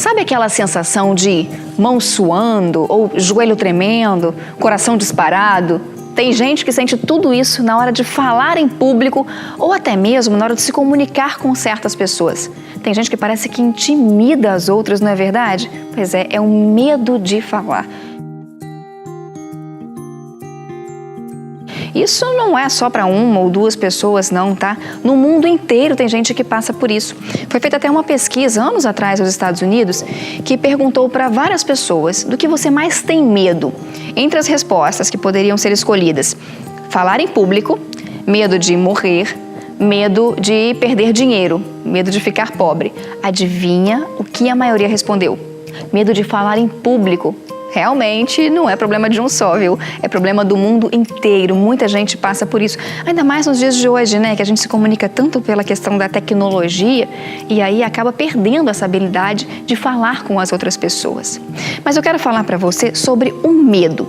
Sabe aquela sensação de mão suando ou joelho tremendo, coração disparado? Tem gente que sente tudo isso na hora de falar em público ou até mesmo na hora de se comunicar com certas pessoas. Tem gente que parece que intimida as outras, não é verdade? Pois é o medo de falar. Isso não é só para uma ou duas pessoas, não, tá? No mundo inteiro tem gente que passa por isso. Foi feita até uma pesquisa, anos atrás, nos Estados Unidos, que perguntou para várias pessoas do que você mais tem medo. Entre as respostas que poderiam ser escolhidas, falar em público, medo de morrer, medo de perder dinheiro, medo de ficar pobre. Adivinha o que a maioria respondeu? Medo de falar em público. Realmente não é problema de um só, viu? É problema do mundo inteiro. Muita gente passa por isso. Ainda mais nos dias de hoje, né? Que a gente se comunica tanto pela questão da tecnologia e aí acaba perdendo essa habilidade de falar com as outras pessoas. Mas eu quero falar para você sobre o medo.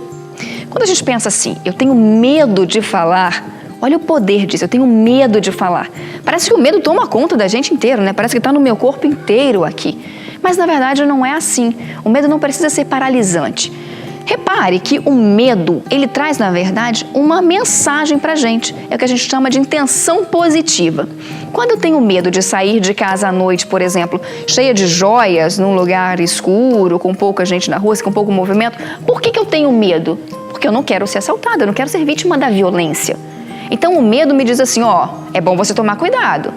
Quando a gente pensa assim, eu tenho medo de falar, olha o poder disso, eu tenho medo de falar. Parece que o medo toma conta da gente inteiro, né? Parece que está no meu corpo inteiro aqui. Mas na verdade não é assim. O medo não precisa ser paralisante. Repare que o medo, ele traz na verdade uma mensagem pra gente. É o que a gente chama de intenção positiva. Quando eu tenho medo de sair de casa à noite, por exemplo, cheia de joias, num lugar escuro, com pouca gente na rua, com pouco movimento, por que eu tenho medo? Porque eu não quero ser assaltada, eu não quero ser vítima da violência. Então o medo me diz assim, ó, é bom você tomar cuidado.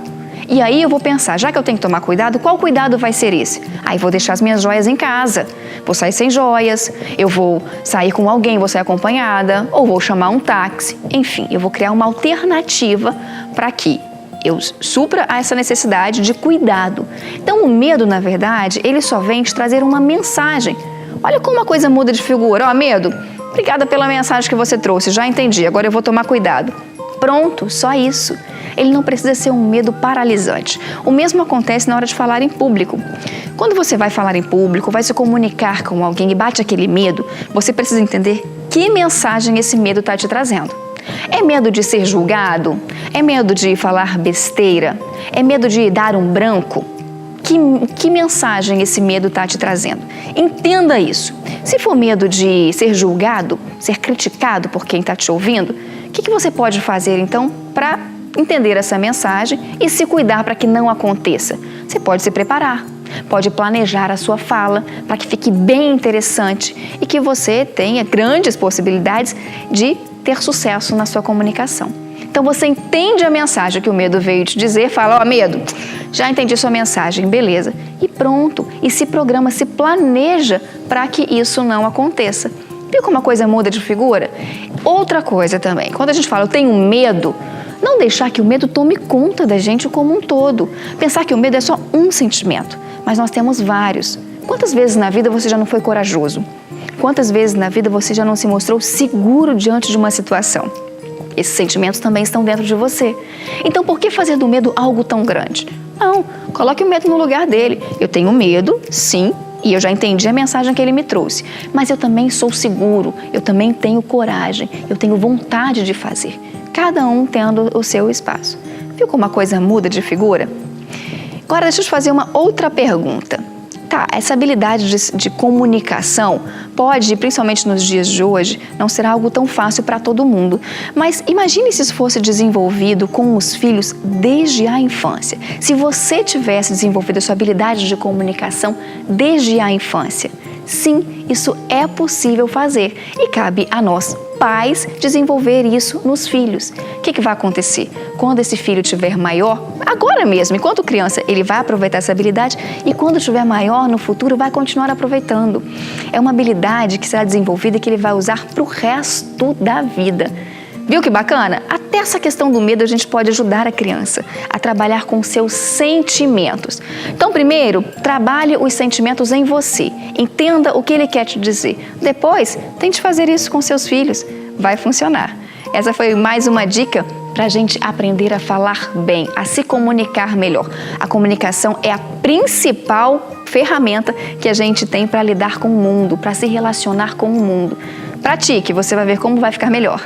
E aí eu vou pensar, já que eu tenho que tomar cuidado, qual cuidado vai ser esse? Aí vou deixar as minhas joias em casa, vou sair sem joias, eu vou sair com alguém, vou sair acompanhada, ou vou chamar um táxi. Enfim, eu vou criar uma alternativa para que eu supra essa necessidade de cuidado. Então o medo, na verdade, ele só vem te trazer uma mensagem. Olha como a coisa muda de figura. Ó, medo, obrigada pela mensagem que você trouxe, já entendi, agora eu vou tomar cuidado. Pronto, só isso. Ele não precisa ser um medo paralisante. O mesmo acontece na hora de falar em público. Quando você vai falar em público, vai se comunicar com alguém e bate aquele medo, você precisa entender que mensagem esse medo está te trazendo. É medo de ser julgado? É medo de falar besteira? É medo de dar um branco? Que mensagem esse medo está te trazendo? Entenda isso. Se for medo de ser julgado, ser criticado por quem está te ouvindo, o que você pode fazer então para entender essa mensagem e se cuidar para que não aconteça? Você pode se preparar, pode planejar a sua fala para que fique bem interessante e que você tenha grandes possibilidades de ter sucesso na sua comunicação. Então você entende a mensagem que o medo veio te dizer, fala, ó, medo, já entendi sua mensagem, beleza. E pronto, e se programa, se planeja para que isso não aconteça. Viu como a coisa muda de figura? Outra coisa também, quando a gente fala eu tenho medo, não deixar que o medo tome conta da gente como um todo. Pensar que o medo é só um sentimento, mas nós temos vários. Quantas vezes na vida você já não foi corajoso? Quantas vezes na vida você já não se mostrou seguro diante de uma situação? Esses sentimentos também estão dentro de você. Então por que fazer do medo algo tão grande? Não, coloque o medo no lugar dele. Eu tenho medo, sim, e eu já entendi a mensagem que ele me trouxe. Mas eu também sou seguro, eu também tenho coragem, eu tenho vontade de fazer. Cada um tendo o seu espaço. Viu como a coisa muda de figura? Agora deixa eu te fazer uma outra pergunta. Tá, essa habilidade de comunicação pode, principalmente nos dias de hoje, não ser algo tão fácil para todo mundo. Mas imagine se isso fosse desenvolvido com os filhos desde a infância. Se você tivesse desenvolvido a sua habilidade de comunicação desde a infância. Sim, isso é possível fazer e cabe a nós, pais, desenvolver isso nos filhos. O que vai acontecer? Quando esse filho tiver maior, agora mesmo, enquanto criança, ele vai aproveitar essa habilidade e quando tiver maior, no futuro, vai continuar aproveitando. É uma habilidade que será desenvolvida e que ele vai usar para o resto da vida. Viu que bacana? Até essa questão do medo a gente pode ajudar a criança a trabalhar com seus sentimentos. Então, primeiro, trabalhe os sentimentos em você. Entenda o que ele quer te dizer. Depois, tente fazer isso com seus filhos. Vai funcionar. Essa foi mais uma dica para a gente aprender a falar bem, a se comunicar melhor. A comunicação é a principal ferramenta que a gente tem para lidar com o mundo, para se relacionar com o mundo. Pratique, você vai ver como vai ficar melhor.